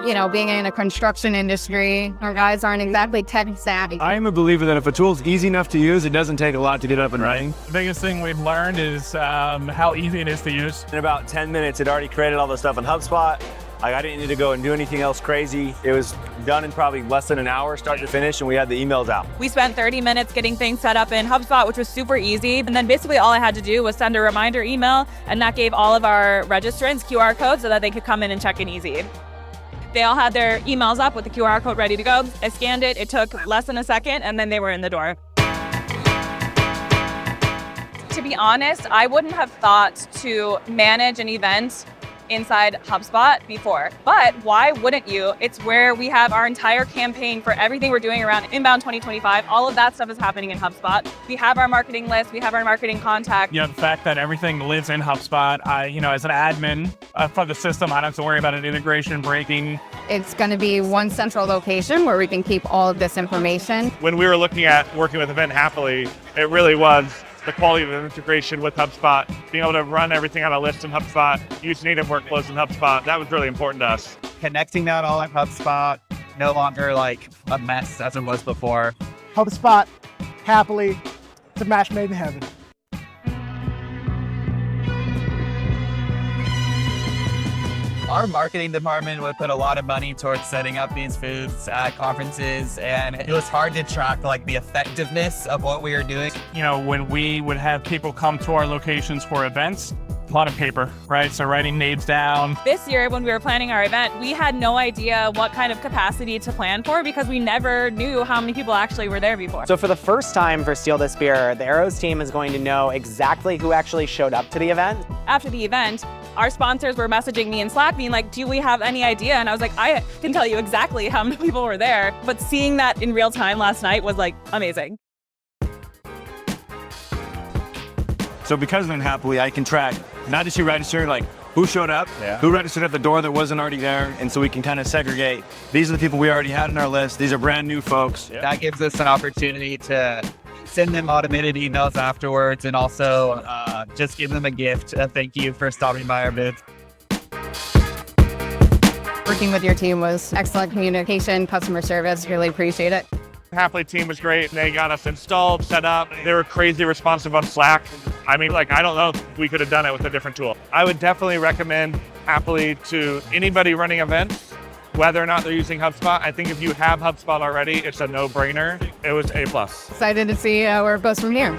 Being in a construction industry, our guys aren't exactly tech savvy. I am a believer that if a tool's easy enough to use, it doesn't take a lot to get up and running. The biggest thing we've learned is how easy it is to use. In about 10 minutes, it already created all the stuff in HubSpot. I didn't need to go and do anything else crazy. It was done in probably less than an hour, start to finish, and we had the emails out. We spent 30 minutes getting things set up in HubSpot, which was super easy. And then basically all I had to do was send a reminder email, and that gave all of our registrants QR codes so that they could come in and check in easy. They all had their emails up with the QR code ready to go. I scanned it, it took less than a second, and then they were in the door. To be honest, I wouldn't have thought to manage an event inside HubSpot before, but why wouldn't you? It's where we have our entire campaign for everything we're doing around Inbound 2025. All of that stuff is happening in HubSpot. We have our marketing list, we have our marketing contact. The fact that everything lives in HubSpot, as an admin for the system, I don't have to worry about an integration breaking. It's going to be one central location where we can keep all of this information. When we were looking at working with Event Happily, it really was the quality of the integration with HubSpot, being able to run everything on a list in HubSpot, use native workflows in HubSpot. That was really important to us. Connecting that all in HubSpot, no longer like a mess as it was before. HubSpot, happily, it's a match made in heaven. Our marketing department would put a lot of money towards setting up these booths at conferences, and it was hard to track the effectiveness of what we were doing. When we would have people come to our locations for events, a lot of paper, right? So writing names down. This year, when we were planning our event, we had no idea what kind of capacity to plan for because we never knew how many people actually were there before. So for the first time for Steal This Beer, the Arrows team is going to know exactly who actually showed up to the event. After the event, our sponsors were messaging me in Slack being like, do we have any idea? And I was like, I can tell you exactly how many people were there. But seeing that in real time last night was amazing. So because of Happily, I can track not just who registered, who showed up, who registered at the door that wasn't already there, and so we can kind of segregate. These are the people we already had on our list. These are brand new folks. That gives us an opportunity to send them automated emails afterwards, and also just give them a gift, a thank you for stopping by our booth. Working with your team was excellent communication, customer service. Really appreciate it. Happily team was great. They got us installed, set up. They were crazy responsive on Slack. I don't know if we could have done it with a different tool. I would definitely recommend Happily to anybody running events, whether or not they're using HubSpot. I think if you have HubSpot already, it's a no-brainer. It was A+. Excited to see where it goes from here.